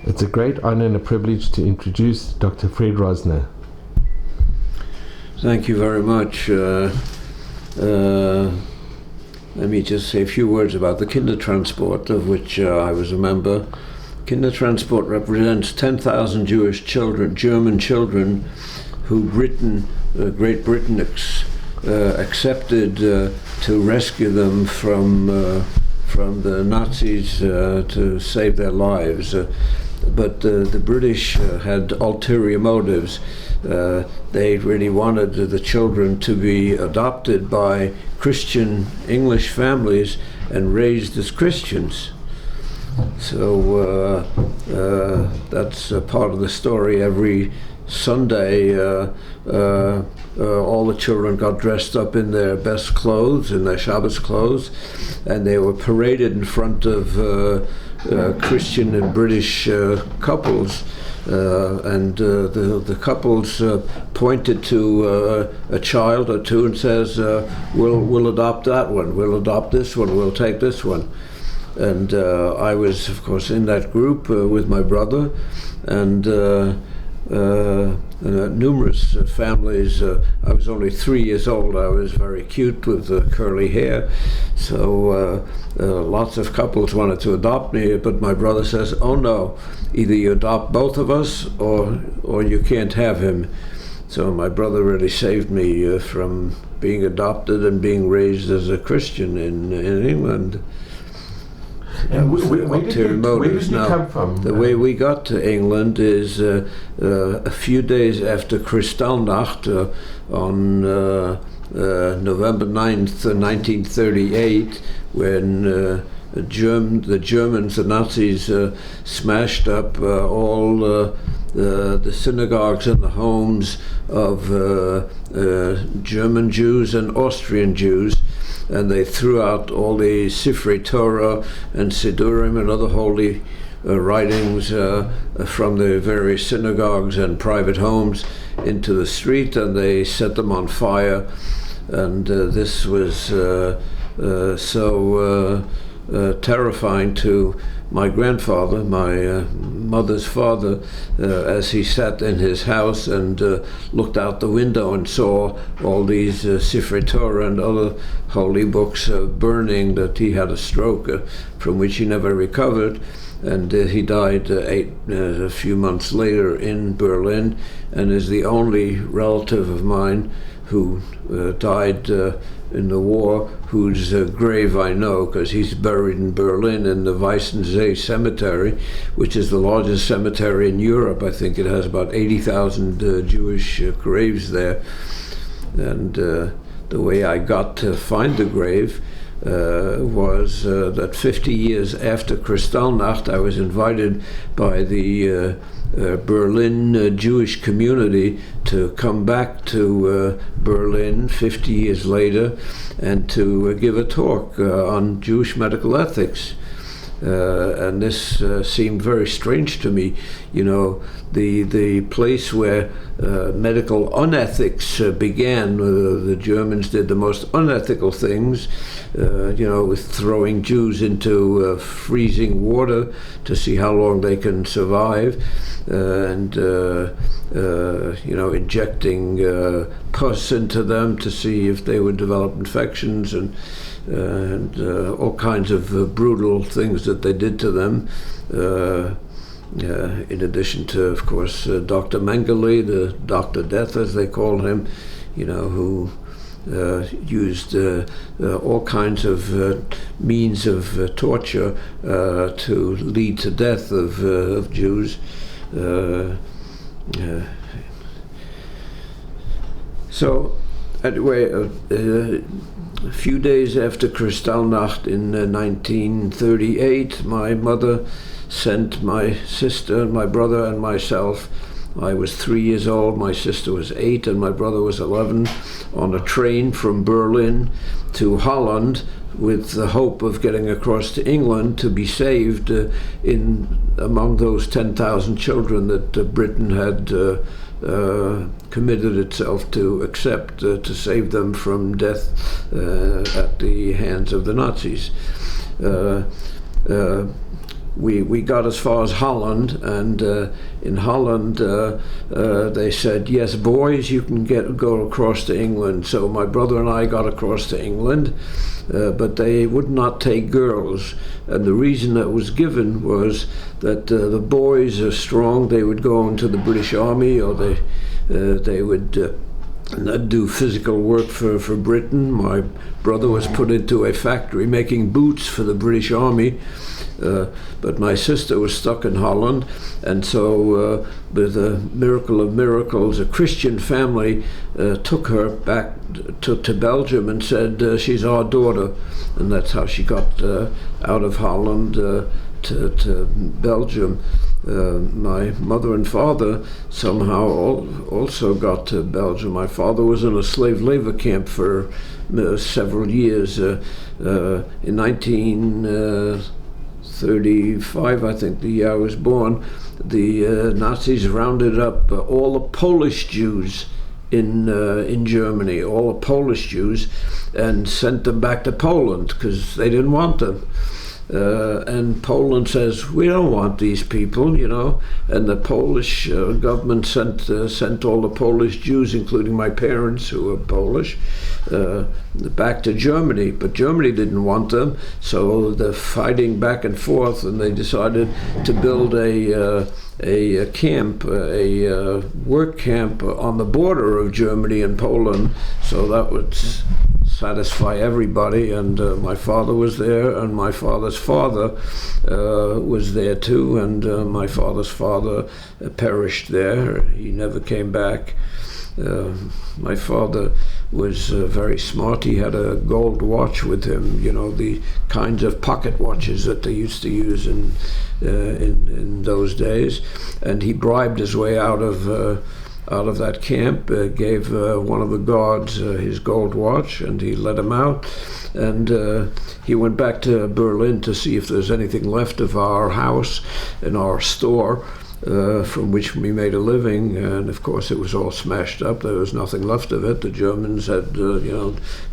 It's a great honor and a privilege to introduce Dr. Fred Rosner. Thank you very much. Let me just say a few words about the Kindertransport, of which I was a member. Kindertransport represents 10,000 Jewish children, German children, who Great Britain accepted to rescue them from the Nazis to save their lives. But the British had ulterior motives. They really wanted the children to be adopted by Christian English families and raised as Christians. So that's a part of the story. Every Sunday, all the children got dressed up in their best clothes, in their Shabbos clothes, and they were paraded in front of Christian and British couples, and the couples pointed to a child or two and says, we'll adopt that one, we'll adopt this one, we'll take this one. And I was, of course, in that group with my brother, and numerous families. I was only 3 years old. I was very cute with curly hair, so lots of couples wanted to adopt me, but my brother says, oh no, either you adopt both of us or you can't have him. So my brother really saved me from being adopted and being raised as a Christian in England. And where did you come from? The way we got to England is a few days after Kristallnacht, on November 9th, 1938, when the Germans, the Nazis, smashed up all the synagogues and the homes of German Jews and Austrian Jews. And they threw out all the Sifrei Torah and Sidurim and other holy writings from the various synagogues and private homes into the street, and they set them on fire. And this was so terrifying to my grandfather, my mother's father, as he sat in his house and looked out the window and saw all these Sifrei Torah and other holy books burning, that he had a stroke from which he never recovered. And he died a few months later in Berlin, and is the only relative of mine who died in the war, whose grave I know, because he's buried in Berlin in the Weissensee Cemetery, which is the largest cemetery in Europe. I think it has about 80,000 Jewish graves there. And the way I got to find the grave was that 50 years after Kristallnacht, I was invited by the Berlin Jewish community to come back to Berlin 50 years later and to give a talk on Jewish medical ethics. And this seemed very strange to me. You know, the place where medical unethics began. The Germans did the most unethical things, with throwing Jews into freezing water to see how long they can survive, and injecting pus into them to see if they would develop infections, and all kinds of brutal things that they did to them. In addition to, of course, Dr. Mengele, the Dr. Death, as they called him, who used all kinds of means of torture to lead to death of Jews. So, anyway, a few days after Kristallnacht in 1938, my mother sent my sister, my brother, and myself. I was 3 years old, my sister was 8, and my brother was 11, on a train from Berlin to Holland with the hope of getting across to England to be saved among those 10,000 children that Britain had committed itself to accept to save them from death at the hands of the Nazis. we got as far as Holland, and in Holland they said, yes, boys, you can go across to England. So my brother and I got across to England, but they would not take girls. And the reason that was given was that the boys are strong, they would go into the British Army, or they would do physical work for Britain. My brother was put into a factory making boots for the British Army, but my sister was stuck in Holland, and so with a miracle of miracles, a Christian family took her back to Belgium and said, she's our daughter, and that's how she got out of Holland to Belgium. My mother and father somehow also got to Belgium. My father was in a slave labor camp for several years. In 1935, I think, the year I was born, the Nazis rounded up all the Polish Jews in Germany, all the Polish Jews, and sent them back to Poland because they didn't want them. And Poland says, we don't want these people, you know, and the Polish government sent all the Polish Jews, including my parents who were Polish, back to Germany, but Germany didn't want them, so they're fighting back and forth, and they decided to build a camp, a work camp on the border of Germany and Poland, so that would satisfy everybody. And my father was there, and my father's father was there too, and my father's father perished there. He never came back. My father was very smart. He had a gold watch with him, you know, the kinds of pocket watches that they used to use in those days, and he bribed his way out of that camp, gave one of the guards his gold watch, and he let him out, and he went back to Berlin to see if there's anything left of our house and our store from which we made a living, and of course it was all smashed up. There was nothing left of it. The Germans had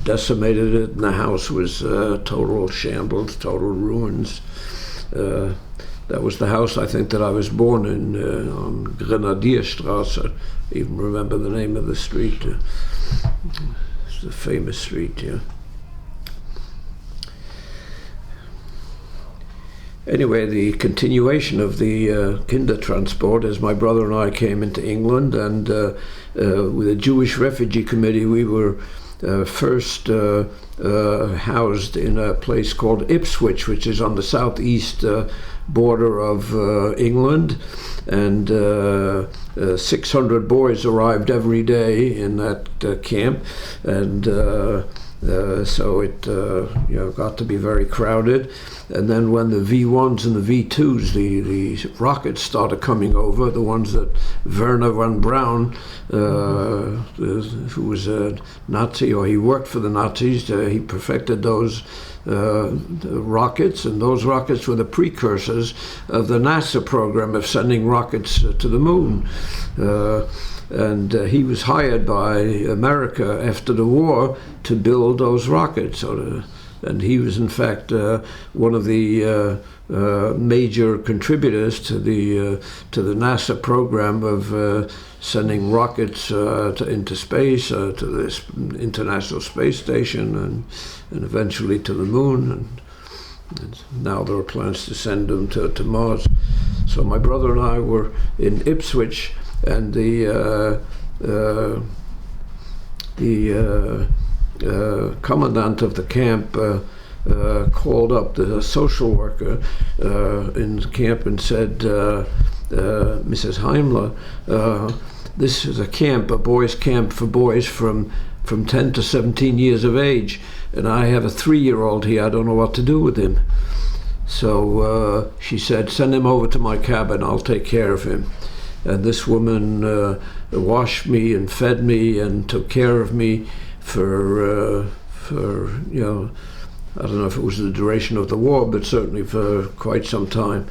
decimated it, and the house was total shambles, total ruins. That was the house, I think, that I was born in, on Grenadierstraße. I even remember the name of the street. It's a famous street, yeah. Anyway, the continuation of the Kindertransport, as my brother and I came into England, and with the Jewish Refugee Committee, we were first housed in a place called Ipswich, which is on the southeast border of England, and 600 boys arrived every day in that camp, and so it got to be very crowded. And then when the V1s and the V2s, the rockets started coming over, the ones that Werner von Braun, who was a Nazi, or he worked for the Nazis, he perfected those rockets, and those rockets were the precursors of the NASA program of sending rockets to the moon. And he was hired by America after the war to build those rockets. And he was, in fact, one of the major contributors to the NASA program of sending rockets into space, to this International Space Station, and eventually to the moon. And now there are plans to send them to Mars. So my brother and I were in Ipswich, and the commandant of the camp called up the social worker in the camp and said, Mrs. Heimler, this is a camp, a boys' camp for boys from 10 to 17 years of age, and I have a 3-year-old here. I don't know what to do with him. So she said, send him over to my cabin, I'll take care of him. And this woman washed me and fed me and took care of me for I don't know if it was the duration of the war, but certainly for quite some time.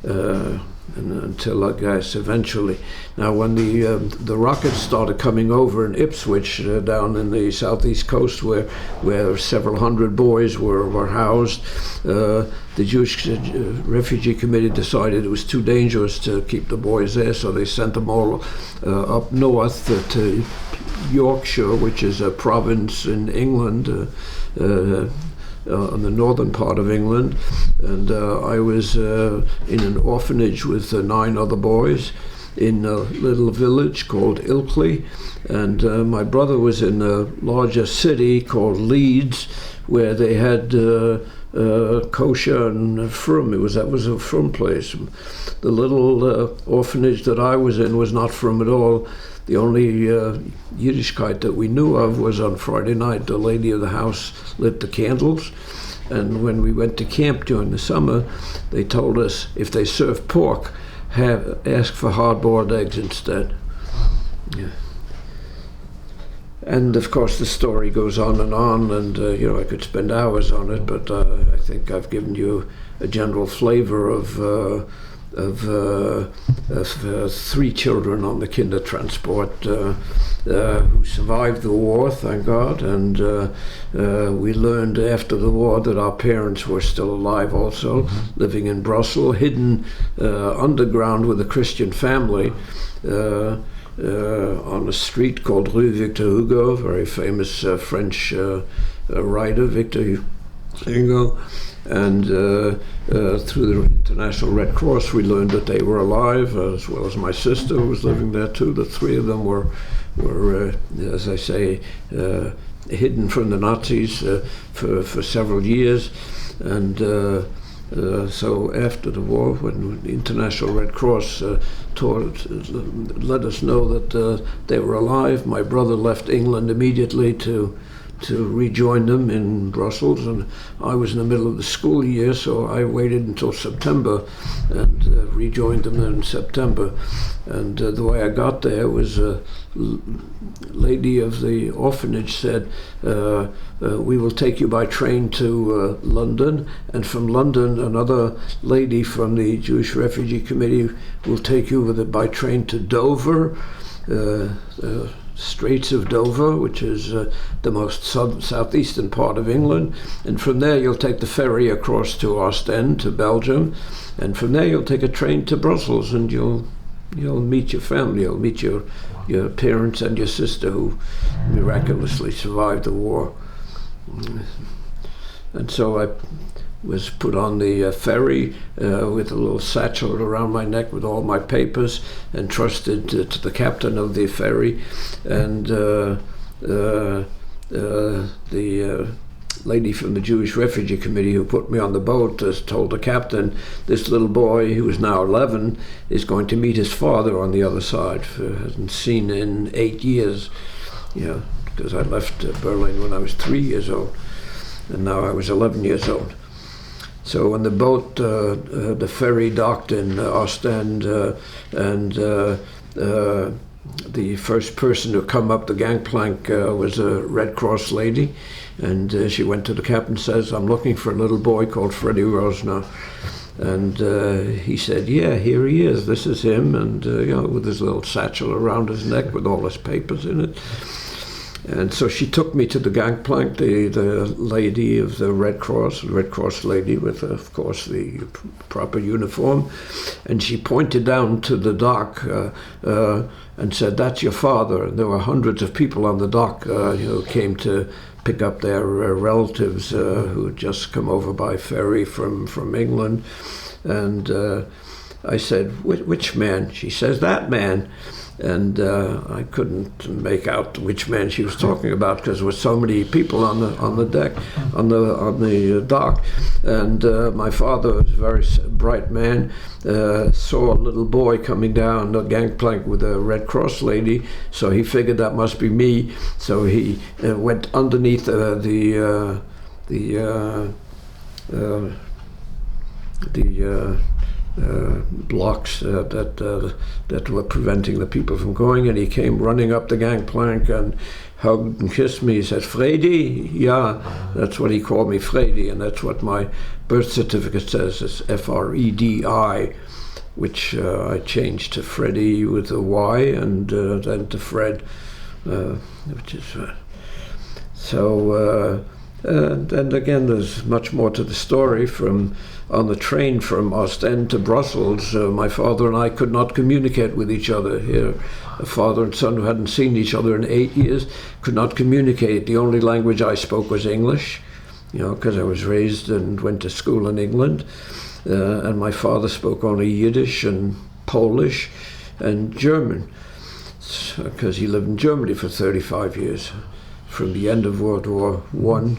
And until I guess eventually. Now, when the rockets started coming over in Ipswich, down in the southeast coast, where several hundred boys were housed, the Jewish Refugee Committee decided it was too dangerous to keep the boys there, so they sent them all up north to Yorkshire, which is a province in England, on the northern part of England, and I was in an orphanage with 9 other boys in a little village called Ilkley, and my brother was in a larger city called Leeds, where they had kosher and frum. That was a frum place. The little orphanage that I was in was not frum at all. The only Yiddishkeit that we knew of was on Friday night, the lady of the house lit the candles. And when we went to camp during the summer, they told us if they serve pork, ask for hard-boiled eggs instead. Yeah. And of course the story goes on, and I could spend hours on it, but I think I've given you a general flavor of 3 children on the Kindertransport who survived the war, thank God, and we learned after the war that our parents were still alive also, living in Brussels, hidden underground with a Christian family on a street called Rue Victor Hugo, very famous French writer, Victor Hugo. And through the International Red Cross, we learned that they were alive, as well as my sister who was living there too. The 3 of them were as I say, hidden from the Nazis for several years. And so after the war, when the International Red Cross let us know that they were alive, my brother left England immediately to rejoin them in Brussels, and I was in the middle of the school year, so I waited until September and rejoined them in September. And the way I got there was a lady of the orphanage said, we will take you by train to London, and from London another lady from the Jewish Refugee Committee will take you by train to Dover, Straits of Dover, which is the most southeastern part of England, and from there you'll take the ferry across to Ostend, to Belgium, and from there you'll take a train to Brussels, and you'll meet your family, you'll meet your parents and your sister who miraculously survived the war. And so I was put on the ferry with a little satchel around my neck with all my papers, and trusted to the captain of the ferry. And the lady from the Jewish Refugee Committee who put me on the boat told the captain, this little boy, who is now 11, is going to meet his father on the other side, hasn't seen in 8 years, because I left Berlin when I was 3 years old, and now I was 11 years old. So when the boat, the ferry docked in Ostend, and the first person to come up the gangplank was a Red Cross lady, and she went to the captain and says, I'm looking for a little boy called Freddie Rosner. And he said, yeah, here he is, this is him, and with his little satchel around his neck with all his papers in it. And so she took me to the gangplank, the lady of the Red Cross lady with, of course, the proper uniform. And she pointed down to the dock and said, that's your father. And there were hundreds of people on the dock who came to pick up their relatives who had just come over by ferry from England. And I said, which man? She says, that man. And I couldn't make out which man she was talking about because there were so many people on the deck, on the dock. And my father was a very bright man, saw a little boy coming down the gangplank with a Red Cross lady, so he figured that must be me. So he went underneath the blocks that were preventing the people from going, and he came running up the gangplank and hugged and kissed me. He said, Freddy? Yeah, that's what he called me, Freddy, and that's what my birth certificate says. It's Fredi. which I changed to Freddie with a Y, and then to Fred, which is so. And again, there's much more to the story. From on the train from Ostend to Brussels, my father and I could not communicate with each other. Here, a father and son who hadn't seen each other in 8 years could not communicate. The only language I spoke was English, because I was raised and went to school in England. And my father spoke only Yiddish and Polish and German, because he lived in Germany for 35 years. From the end of World War I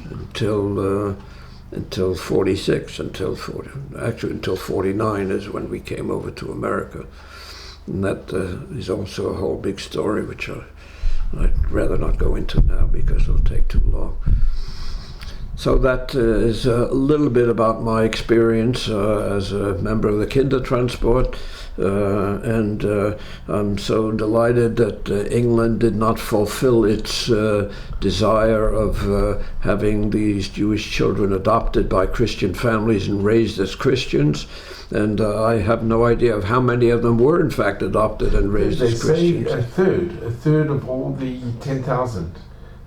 until 46, until 49 is when we came over to America. And that is also a whole big story, which I'd rather not go into now because it'll take too long. So that is a little bit about my experience as a member of the Kindertransport. And I'm so delighted that England did not fulfill its desire of having these Jewish children adopted by Christian families and raised as Christians. And I have no idea of how many of them were in fact adopted and raised as Christians. They say a third of all the 10,000.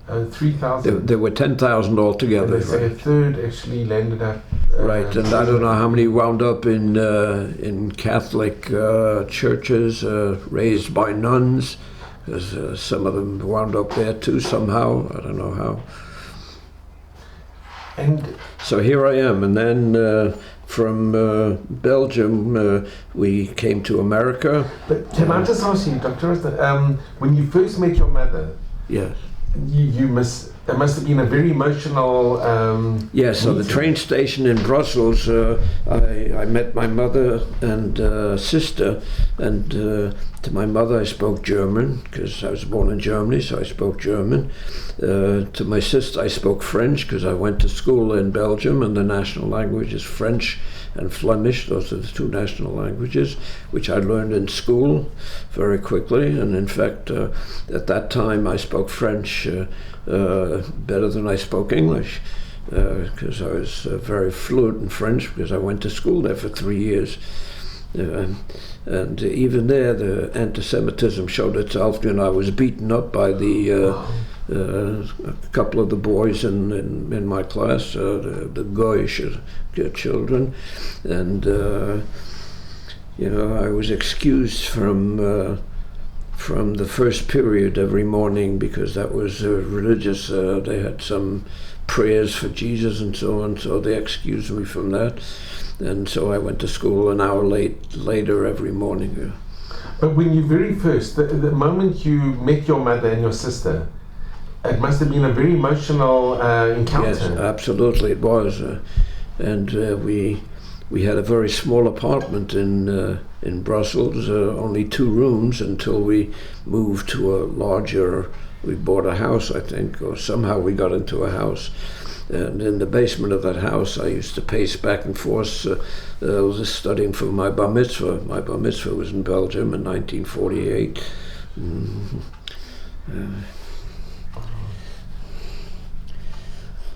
3,000. There were 10,000 altogether. And they say a third actually landed up. Right, and I don't know how many wound up in Catholic churches raised by nuns, because some of them wound up there too somehow. I don't know how. And so here I am, and then from Belgium we came to America. But can I just ask you, Dr. Rosner, when you first met your mother? Yes. It must have been a very emotional. Yes, so the train station in Brussels, I met my mother and sister, and to my mother I spoke German because I was born in Germany, so I spoke German. To my sister I spoke French because I went to school in Belgium, and the national language is French and Flemish. Those are the two national languages, which I learned in school very quickly. And in fact, at that time I spoke French better than I spoke English, because I was very fluent in French because I went to school there for 3 years. And even there, the anti-Semitism showed itself. I was beaten up by a couple of the boys in my class, the Goyish children, and I was excused from the first period every morning because that was religious. They had some prayers for Jesus and so on, so they excused me from that. And so I went to school an hour later every morning. But when you very first, the moment you met your mother and your sister, it must have been a very emotional encounter. Yes, absolutely it was. And we had a very small apartment in Brussels, only 2 rooms, until we moved to a larger. We bought a house, I think, or somehow we got into a house. And in the basement of that house, I used to pace back and forth. I was studying for my bar mitzvah. My bar mitzvah was in Belgium in 1948.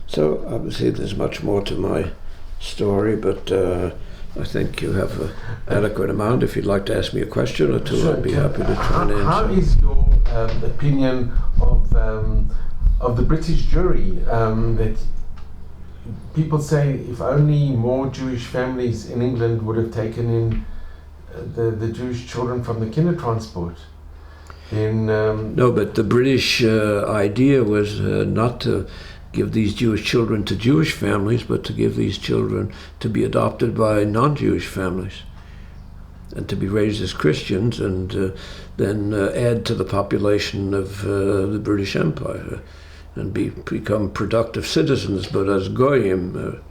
So obviously there's much more to my story, but I think you have an adequate amount. If you'd like to ask me a question or two, sure. I'd be happy to try and answer. How is your opinion of the British jury? That people say if only more Jewish families in England would have taken in the Jewish children from the Kindertransport. No, but the British idea was not to give these Jewish children to Jewish families, but to give these children to be adopted by non-Jewish families and to be raised as Christians, and then add to the population of the British Empire and become productive citizens, but as Goyim.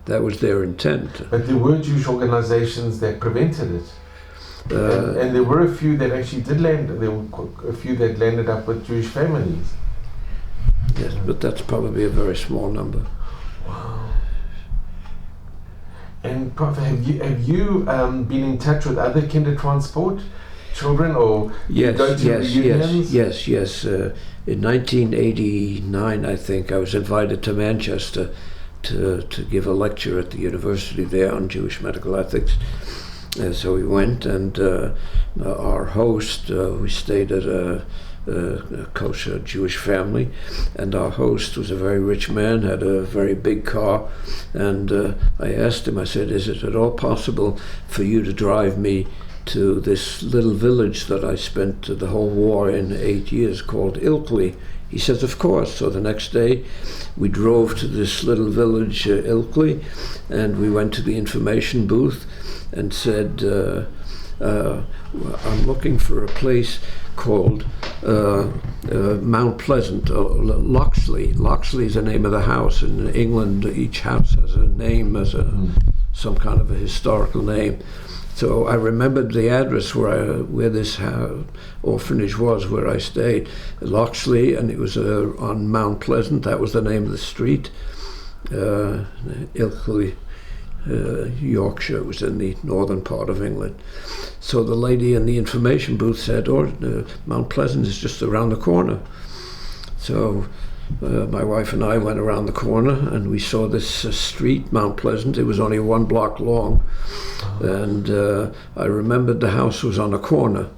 That was their intent. But there were Jewish organizations that prevented it. And there were a few that actually did land. There were a few that landed up with Jewish families. Yes, but that's probably a very small number. Wow. And Prof, have you been in touch with other Kindertransport children, or yes, go to reunions? Yes. In 1989, I think, I was invited to Manchester to give a lecture at the university there on Jewish medical ethics. So we went, and our host, we stayed at a kosher Jewish family, and our host was a very rich man, had a very big car, and I asked him, I said, is it at all possible for you to drive me to this little village that I spent the whole war in 8 years called Ilkley? He says, of course. So the next day we drove to this little village, Ilkley, and we went to the information booth and said, I'm looking for a place called Mount Pleasant, Loxley. Loxley is the name of the house. In England, each house has a name, as some kind of a historical name. So I remembered the address where this orphanage was, where I stayed, Loxley, and it was on Mount Pleasant. That was the name of the street. Ilkley, Yorkshire, was in the northern part of England. So the lady in the information booth said, Mount Pleasant is just around the corner. So my wife and I went around the corner, and we saw this street, Mount Pleasant. It was only 1 block long, and I remembered the house was on a corner.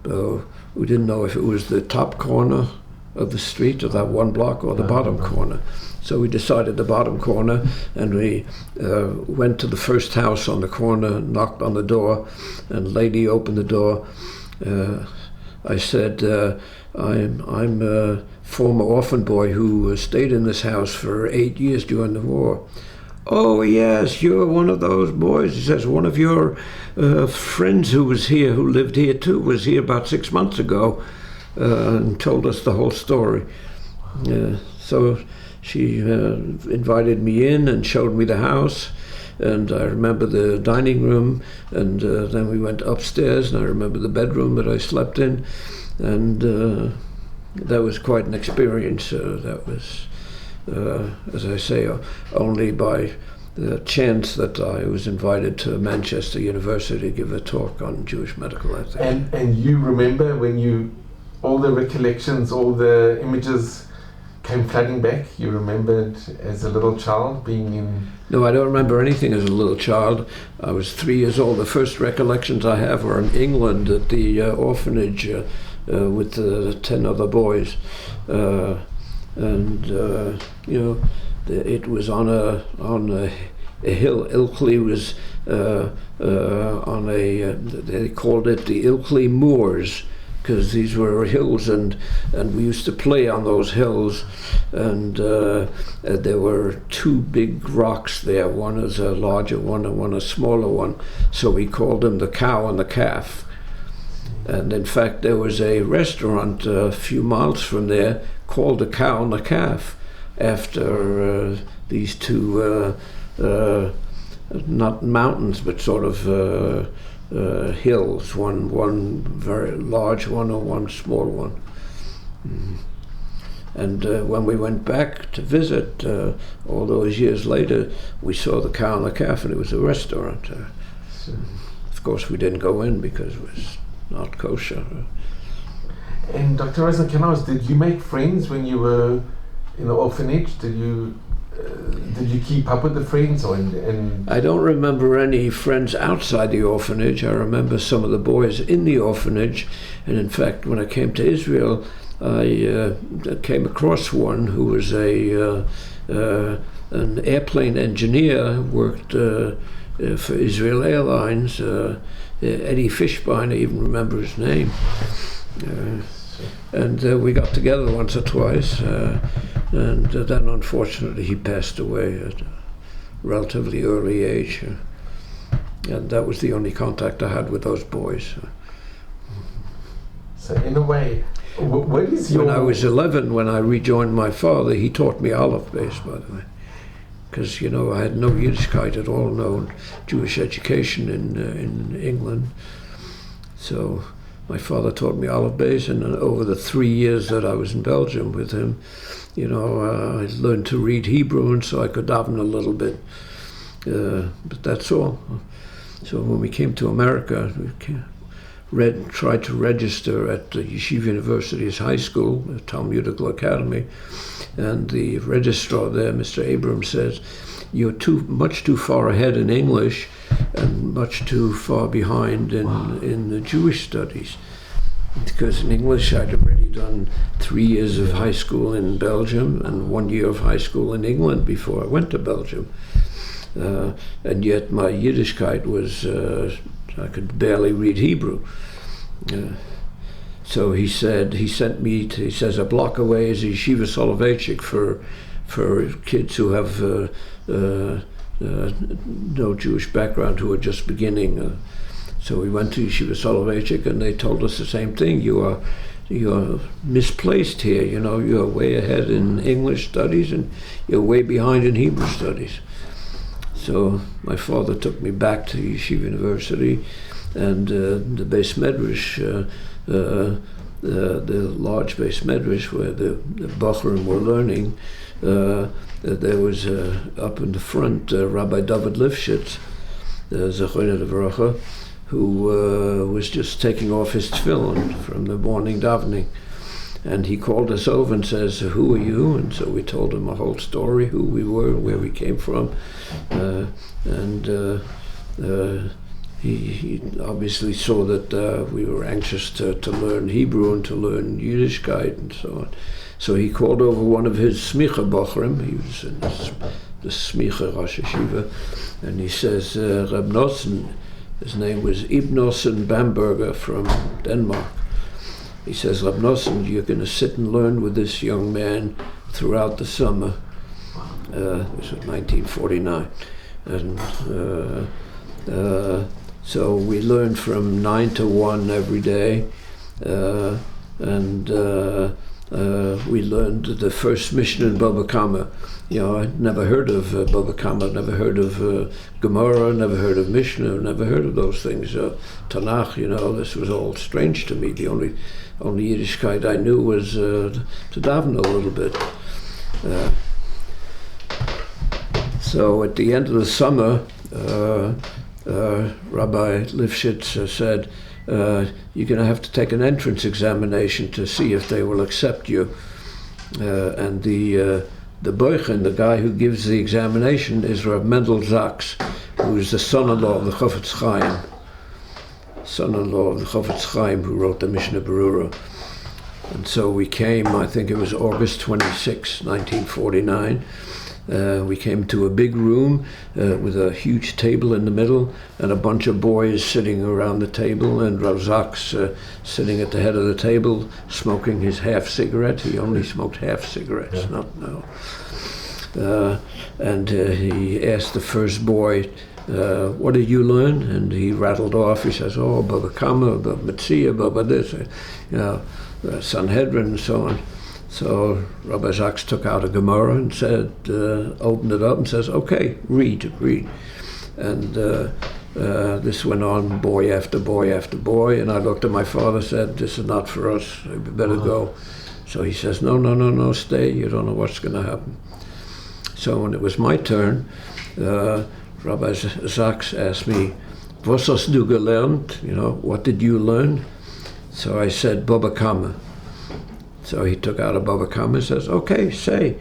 We didn't know if it was the top corner of the street of that 1 block or the bottom corner. So we decided the bottom corner, and we went to the first house on the corner, knocked on the door, and the lady opened the door. I said, I'm a former orphan boy who stayed in this house for 8 years during the war. Oh yes, you're one of those boys. He says, one of your friends who was here, who lived here too, was here about 6 months ago, and told us the whole story. So she invited me in and showed me the house, and I remember the dining room, and then we went upstairs, and I remember the bedroom that I slept in, and that was quite an experience. That was, as I say, only by the chance that I was invited to Manchester University to give a talk on Jewish medical ethics. And you remember when all the recollections, all the images came flooding back? You remembered as a little child being in... No, I don't remember anything as a little child. I was 3 years old. The first recollections I have are in England at the orphanage with the 10 other boys. It was on a hill. Ilkley was on they called it the Ilkley Moors, because these were hills, and we used to play on those hills, and there were 2 big rocks there. One is a larger one and one a smaller one, so we called them the Cow and the Calf. And in fact there was a restaurant a few miles from there called the Cow and the Calf, after these 2 not mountains but sort of hills, one very large one and one small one. And when we went back to visit all those years later, we saw the Cow and the Calf, and it was a restaurant. Of course we didn't go in because it was not kosher. And Dr. Rosner, can I ask, did you make friends when you were in the orphanage? Did you keep up with the friends? I don't remember any friends outside the orphanage. I remember some of the boys in the orphanage, and in fact when I came to Israel I came across one who was an airplane engineer, worked for Israel Airlines, Eddie Fishbein, I even remember his name. And we got together once or twice, and then unfortunately he passed away at a relatively early age, and that was the only contact I had with those boys. So in a way, what is your... When I was 11, when I rejoined my father, he taught me Aleph Beis, by the way, because I had no Yiddishkeit at all, no Jewish education in England. So my father taught me Aleph Beis, and over the 3 years that I was in Belgium with him, I learned to read Hebrew, and so I could daven a little bit. But that's all. So when we came to America, we tried to register at the Yeshiva University as high school, the Talmudical Academy, and the registrar there, Mr. Abrams, says, "You're much too far ahead in English. and much too far behind in the Jewish studies. Because in English I'd already done 3 years of high school in Belgium and 1 year of high school in England before I went to Belgium. And yet my Yiddishkeit was, I could barely read Hebrew. So he said, he sent me to, he says, a block away is Yeshiva Soloveitchik for kids who have no Jewish background, who are just beginning. So we went to Yeshiva Soloveitchik, and they told us the same thing. You are misplaced here. You know, you're way ahead in English studies, and you're way behind in Hebrew studies. So my father took me back to Yeshiva University, and the Beis Medrash, the large Beis Medrash where the Bochurim were learning, there was up in the front Rabbi David Lifshitz, Zechrono Livracha, who was just taking off his tefillin from the morning davening. And he called us over and says, "Who are you?" And so we told him a whole story, who we were, where we came from. He obviously saw that we were anxious to learn Hebrew and to learn Yiddishkeit and so on. So he called over one of his smicha bochrim. He was in the smicha Rosh Yeshiva, and he says, Reb Nossen, his name was Ibnossen Bamberger from Denmark. He says, Reb Nossen, you're going to sit and learn with this young man throughout the summer. This was 1949. And so we learned from 9 to 1 every day. We learned the first mission in Baba Kama. You know, I'd never heard of Baba Kama, never heard of Gemara, never heard of Mishnah, never heard of those things. Tanakh, you know, this was all strange to me. The only Yiddishkeit I knew was to daven a little bit. So at the end of the summer, Rabbi Lifshitz said, you're going to have to take an entrance examination to see if they will accept you. And the boichin, the guy who gives the examination, is Rav Mendel Zaks, who is the son-in-law of the Chofetz Chaim. Son-in-law of the Chofetz Chaim, who wrote the Mishnah Berurah. And so we came, I think it was August 26, 1949. We came to a big room with a huge table in the middle and a bunch of boys sitting around the table, and Rav Zaks sitting at the head of the table smoking his half cigarette. He only smoked half cigarettes, and he asked the first boy, what did you learn? And he rattled off. He says, oh, Baba Kama, Baba Metzia, Baba this, you know, Sanhedrin and so on. So Rabbi Zaks took out a Gemara and said, opened it up and says, okay, read. And this went on, boy after boy after boy. And I looked at my father and said, this is not for us, we better go. So he says, no, stay, you don't know what's going to happen. So when it was my turn, Rabbi Zaks asked me, was hast du gelernt? You know, what did you learn? So I said, Baba Kama. So he took out a Baba Kama and says, okay, say.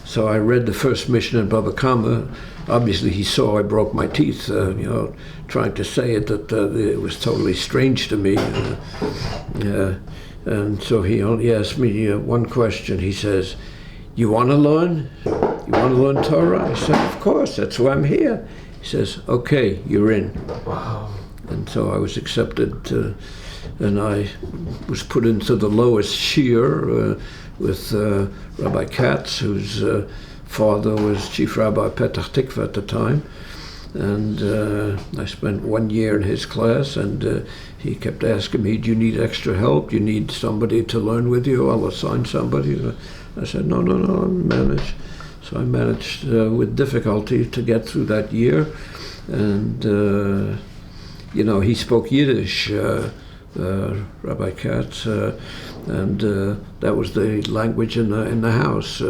So I read the first Mishnah in Baba Kama. Obviously he saw I broke my teeth, you know, trying to say it, that it was totally strange to me. And so he only asked me one question. He says, you want to learn? You want to learn Torah? I said, of course, that's why I'm here. He says, okay, you're in. Wow. And so I was accepted and I was put into the lowest shiur with Rabbi Katz, whose father was Chief Rabbi Petach Tikva at the time. And I spent 1 year in his class, and he kept asking me, do you need extra help? Do you need somebody to learn with you? I'll assign somebody. I said, no, I'll manage. So I managed with difficulty to get through that year. And, you know, he spoke Yiddish, Rabbi Katz, and that was the language in the house.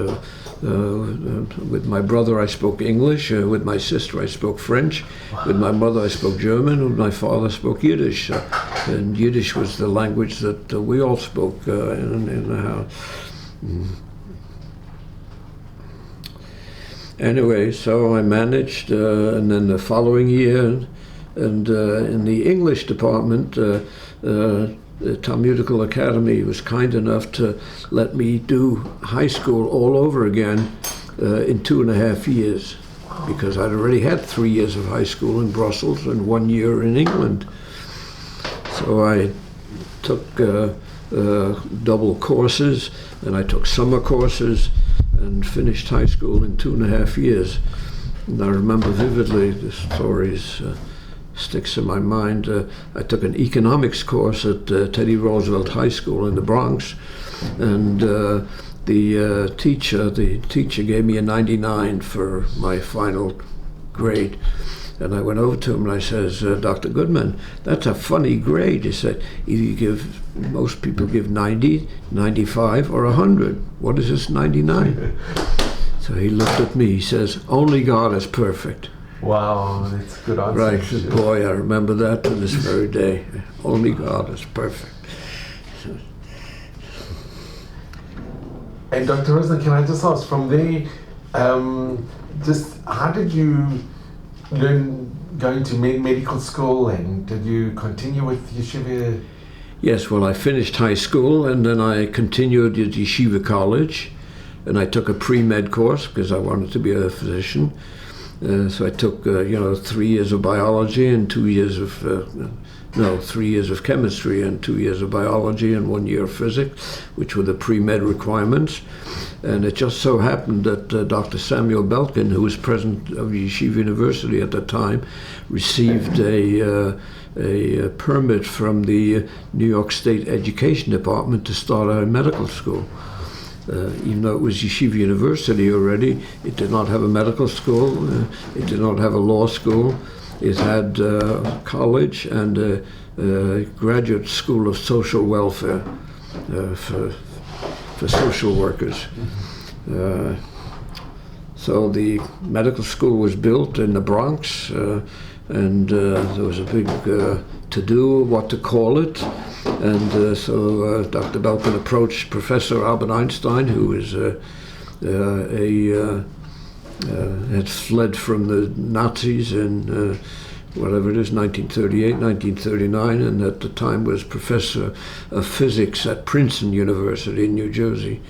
With my brother I spoke English, with my sister I spoke French, with my mother I spoke German, with my father spoke Yiddish. And Yiddish was the language that we all spoke in the house. Anyway, so I managed, and then the following year, And in the English department, the Talmudical Academy was kind enough to let me do high school all over again in 2.5 years, because I'd already had 3 years of high school in Brussels and 1 year in England. So I took double courses, and I took summer courses and finished high school in 2.5 years. And I remember vividly, the stories sticks in my mind. I took an economics course at Teddy Roosevelt High School in the Bronx, and the teacher gave me a 99 for my final grade. And I went over to him and I says, Dr. Goodman, that's a funny grade. He said, most people give 90, 95, or 100. What is this 99? So he looked at me, he says, only God is perfect. Wow, that's a good answer. Right, said, boy, I remember that to this very day. Only God is perfect. And Dr. Rosner, can I just ask, from there, just how did you learn going to medical school, and did you continue with yeshiva? Yes, well, I finished high school and then I continued at yeshiva college, and I took a pre-med course because I wanted to be a physician. So I took 3 years of biology and 2 years of 3 years of chemistry and 2 years of biology and 1 year of physics, which were the pre-med requirements. And it just so happened that Dr. Samuel Belkin, who was president of Yeshiva University at the time, received a permit from the New York State Education Department to start a medical school. Even though it was Yeshiva University already, it did not have a medical school, it did not have a law school. It had college and a graduate school of social welfare for social workers. So the medical school was built in the Bronx, and there was a big to-do what to call it. And so Dr. Belkin approached Professor Albert Einstein, who was had fled from the Nazis in whatever it is, 1938, 1939, and at the time was professor of physics at Princeton University in New Jersey.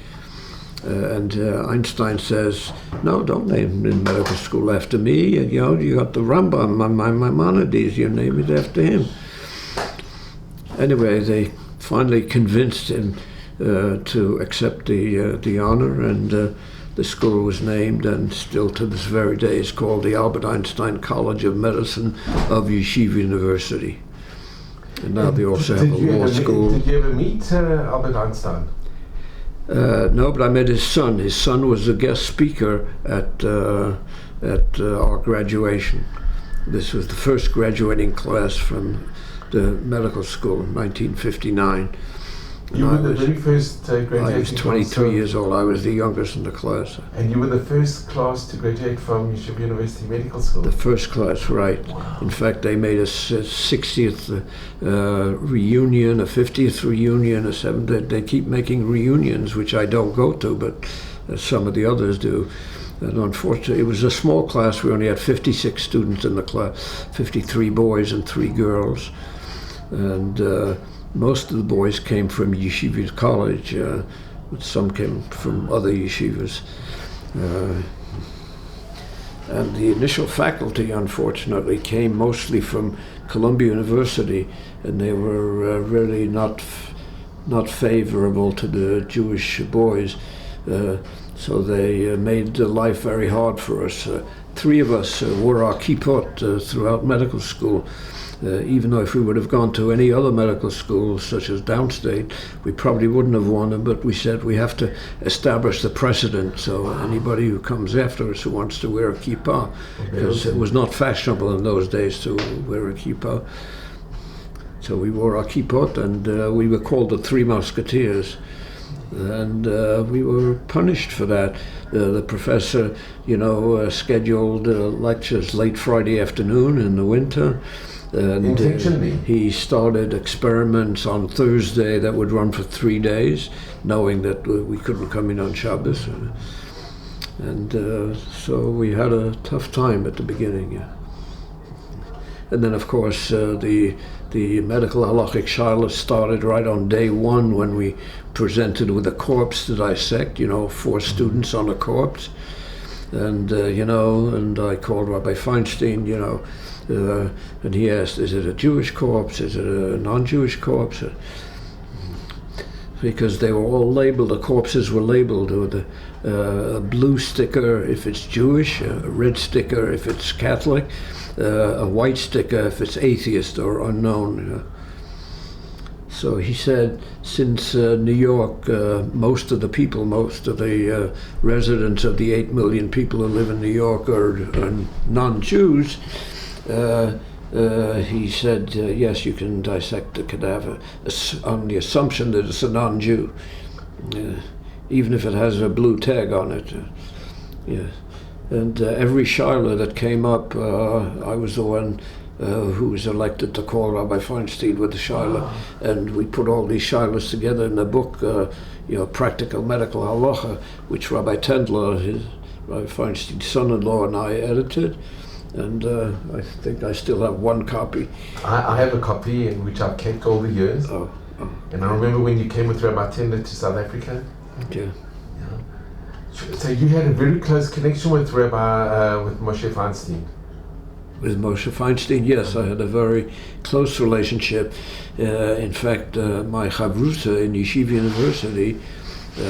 And Einstein says, no, don't name the medical school after me. You got the Rambam, Maimonides, you name it after him. Anyway, they finally convinced him to accept the honor, and the school was named, and still to this very day is called the Albert Einstein College of Medicine of Yeshiva University. And now they also have a law school. Did you ever meet Albert Einstein? No, but I met his son. His son was a guest speaker at our graduation. This was the first graduating class from the medical school in 1959. You were the very first graduating I was 22 years old. I was the youngest in the class. And you were the first class to graduate from Yeshiva University Medical School? The first class, right. Wow. In fact, they made a 60th reunion, a 50th reunion, a 7th. They keep making reunions, which I don't go to, but some of the others do. And unfortunately, it was a small class. We only had 56 students in the class, 53 boys and 3 girls. And most of the boys came from Yeshiva College, but some came from other yeshivas. And the initial faculty, unfortunately, came mostly from Columbia University, and they were really not favorable to the Jewish boys. So they made life very hard for us. 3 of us wore our kippot throughout medical school. Even though if we would have gone to any other medical schools, such as downstate, we probably wouldn't have won them, but we said we have to establish the precedent, so anybody who comes after us who wants to wear a kippah, because it was not fashionable in those days to wear a kippah. So we wore our kippot, and we were called the 3 Musketeers. And we were punished for that. The professor, scheduled lectures late Friday afternoon in the winter. And intentionally? He started experiments on Thursday that would run for 3 days, knowing that we couldn't come in on Shabbos. And so we had a tough time at the beginning. Yeah. And then, of course, the medical halachic shilas started right on day one when we presented with a corpse to dissect, 4 students on a corpse. And, and I called Rabbi Feinstein, and he asked, is it a Jewish corpse? Is it a non-Jewish corpse? Because they were all labeled, the corpses were labeled with a blue sticker if it's Jewish, a red sticker if it's Catholic, a white sticker if it's atheist or unknown. So he said, since New York, most of the residents of the 8 million people who live in New York are non-Jews, he said, yes, you can dissect the cadaver on the assumption that it's a non-Jew, even if it has a blue tag on it. And every shiloh that came up, I was the one who was elected to call Rabbi Feinstein with the shiloh, and we put all these shilohs together in a book, Practical Medical Halacha, which Rabbi Tendler, Rabbi Feinstein's son-in-law, and I edited. And I think I still have one copy. I have a copy in which I've kept all the years. And I remember when you came with Rabbi Tendler to South Africa. Yeah. So you had a very close connection with with Moshe Feinstein. With Moshe Feinstein, yes, I had a very close relationship. In fact, my chavrusa in Yeshiva University,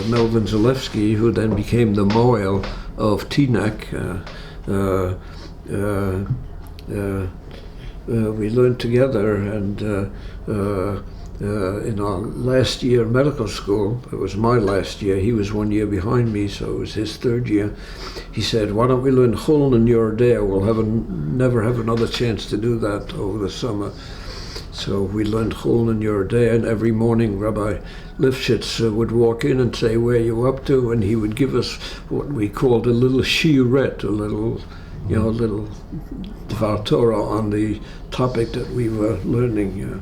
Melvin Zalewski, who then became the Moel of TNAC, we learned together, and in our last year of medical school, it was my last year, he was 1 year behind me, so it was his 3rd year, he said, why don't we learn Chulin and Yoreh? We'll never have another chance to do that over the summer. So we learned Chulin and Yoreh, and every morning Rabbi Lifshitz would walk in and say, where are you up to? And he would give us what we called a little shiuret, a little Dvar Torah on the topic that we were learning.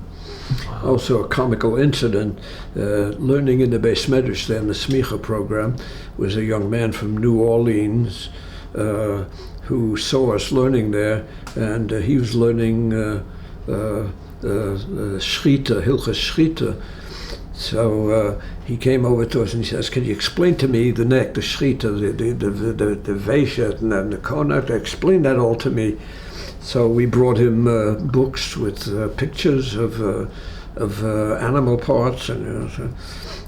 Also a comical incident, learning in the Beis Medrash there in the Smicha program was a young man from New Orleans who saw us learning there, and he was learning Shchita, Hilchas Shchita. So he came over to us and he says, can you explain to me the neck, the Shchita, the Veshet and the Konat, explain that all to me. So we brought him books with pictures of animal parts, and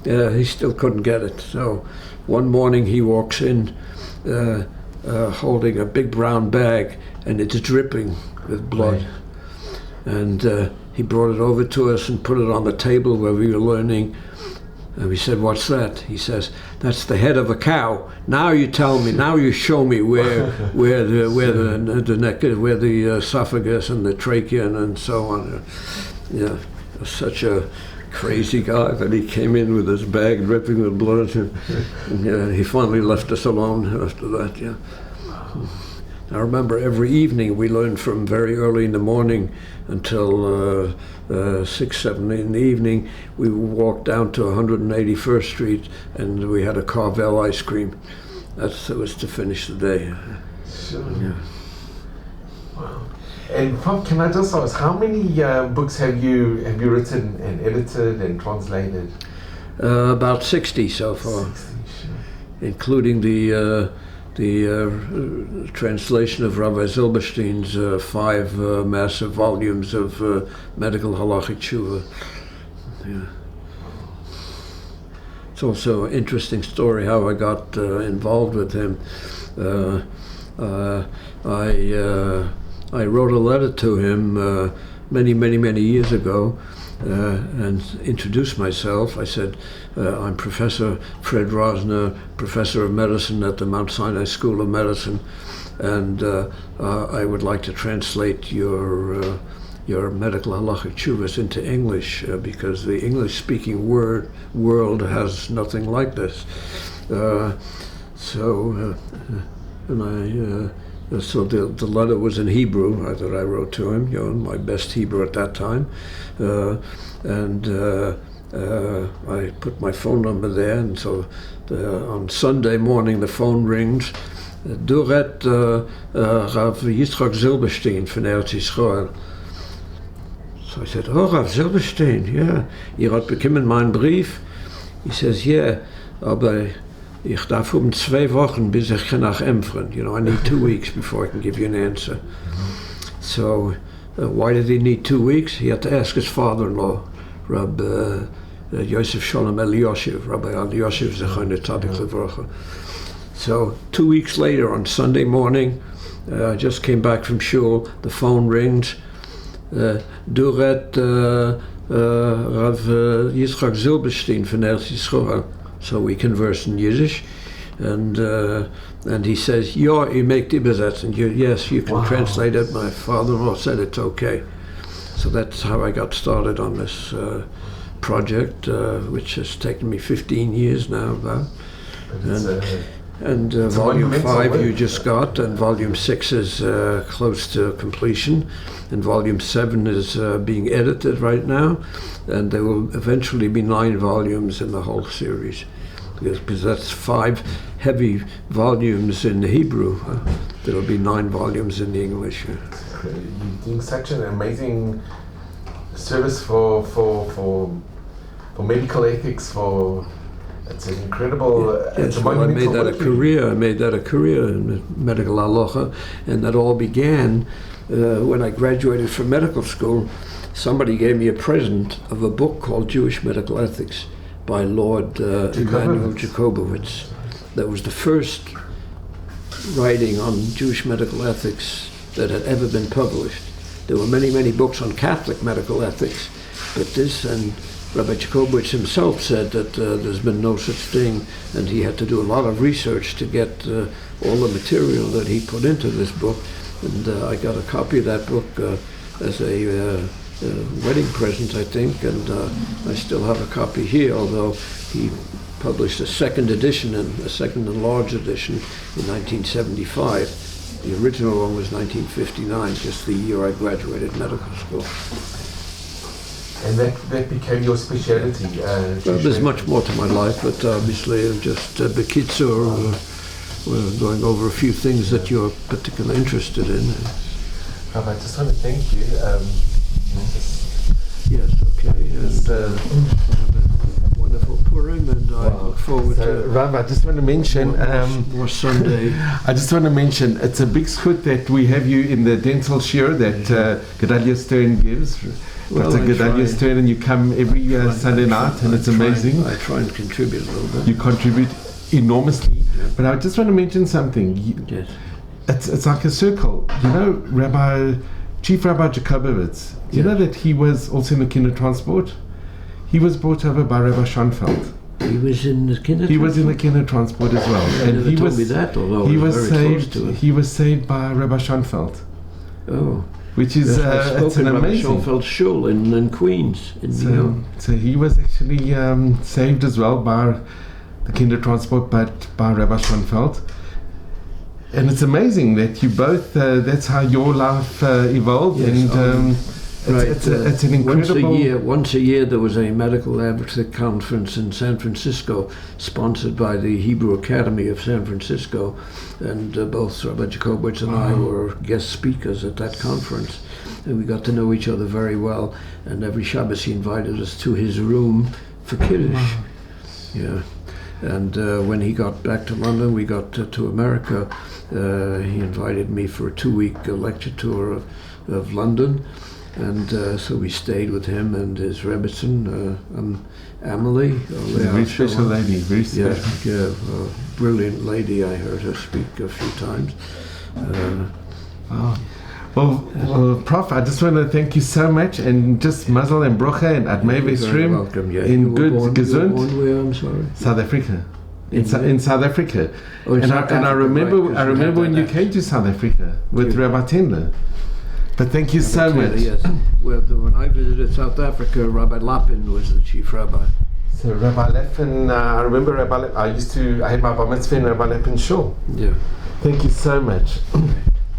he still couldn't get it. So one morning he walks in holding a big brown bag, and it's dripping with blood. Right. And he brought it over to us and put it on the table where we were learning. And we said, what's that? He says, that's the head of a cow. Now you tell me, now you show me where the neck is, where the esophagus and the trachea and so on. Yeah, such a crazy guy, but he came in with his bag dripping with blood, and he finally left us alone after that. Yeah. I remember every evening we learned from very early in the morning until 6, 7 in the evening. We would walk down to 181st Street, and we had a Carvel ice cream. That was to finish the day. Sure. Yeah. Wow. And Prof, can I just ask, how many books have you written and edited and translated? About 60 so far, 60, sure. Including the translation of Rabbi Zilberstein's 5 massive volumes of medical halachic tshuva. Yeah. It's also an interesting story how I got involved with him. I wrote a letter to him many years ago and introduced myself. I said, I'm Professor Fred Rosner, Professor of Medicine at the Mount Sinai School of Medicine, and I would like to translate your medical halachic tshuvas into English because the English-speaking world has nothing like this. So the letter was in Hebrew that I wrote to him, my best Hebrew at that time, and I put my phone number there, and so on Sunday morning the phone rings. Du redt Rav Yitzchak Zilberstein von Eretz Yisrael. So I said, oh, Rav Silberstein, yeah. Ihr habt bekommen meinen Brief. He says, yeah, aber ich darf 2 Wochen bis ich kann nach Empfern. You know, I need 2 weeks before I can give you an answer. So why did he need 2 weeks? He had to ask his father-in-law, Rabbi Yosef Shalom Elioshev, Rabbi Elioshev Zechon Tzadik Levracha. So 2 weeks later, on Sunday morning, I just came back from shul, the phone rings. Du redt Rav Yitzchak Silberstein von Eretz Yisrael. So we converse in Yiddish, and he says, "Ja, you make the Übersetzung. Yes, you can translate it." My father-in-law said it's okay. So that's how I got started on this project, which has taken me 15 years now, about. And volume 5 you just got, and volume 6 is close to completion, and volume 7 is being edited right now, and there will eventually be 9 volumes in the whole series, because that's 5 heavy volumes in the Hebrew. There will be 9 volumes in the English. You're doing such an amazing service for medical ethics, it's an incredible. Yes, well, I made that a career. I made that a career in medical halacha, and that all began when I graduated from medical school. Somebody gave me a present of a book called Jewish Medical Ethics by Lord Emanuel Jacobowitz. That was the first writing on Jewish medical ethics that had ever been published. There were many, many books on Catholic medical ethics, but this, and Rabbi Jacobowitz himself said that there's been no such thing, and he had to do a lot of research to get all the material that he put into this book. And I got a copy of that book as a wedding present, I think, and I still have a copy here, although he published a second edition, and a second and large edition in 1975. The original one was 1959, just the year I graduated medical school. And that became your speciality? Well, there's much more to my life, but obviously just Bekitzur, we're going over a few things that you're particularly interested in. I just want to thank you. Yes, okay. And wonderful Purim, and I look forward to Rav, I just want to mention more Sunday. I just want to mention it's a big schut that we have you in the dental shir that Gedalia Stern gives. Well, Dr. Gedalia Stern, and you come every Sunday night, and it's amazing. I try and contribute a little bit. You contribute enormously, yeah. But I just want to mention something. Yes. It's like a circle. You know, Chief Rabbi Jacobowitz, you know that he was also in the Kindertransport? He was brought over by Rabbi Schoenfeld. He was in the Kindertransport? He was in the Kindertransport as well. And he told me that, although he was very close to it. He was saved by Rabbi Schoenfeld. Oh. Which is it's an amazing. Schoenfeld Shul in Queens, in New York. So he was actually saved as well by the Kindertransport, but by Rabbi Schoenfeld. And it's amazing that you both, that's how your life evolved. Yes, and it's an incredible... Once a year there was a medical advocate conference in San Francisco, sponsored by the Hebrew Academy of San Francisco, and both Rabbi Jacobowitz and I were guest speakers at that conference, and we got to know each other very well, and every Shabbos he invited us to his room for Kiddush. Yeah. And when he got back to London, we got to America, he invited me for a 2-week lecture tour of London. And so we stayed with him and his Rebbitzin, Amelie. Very special lady, very special. Yeah, brilliant lady. I heard her speak a few times. Well, Prof, I just want to thank you so much, and just mazel and brocha and admei v'shrim. Welcome. Yeah. In good, gesund. Where, I'm sorry. South Africa. In South Africa. Oh, and I remember when you came to South Africa with Rabbi Tendler. But thank you so much. Yes. Well, when I visited South Africa, Rabbi Lapin was the chief rabbi. So Rabbi Lapin, I remember I had my bar mitzvah in Rabbi Lapin's shul. Yeah. Thank you so much.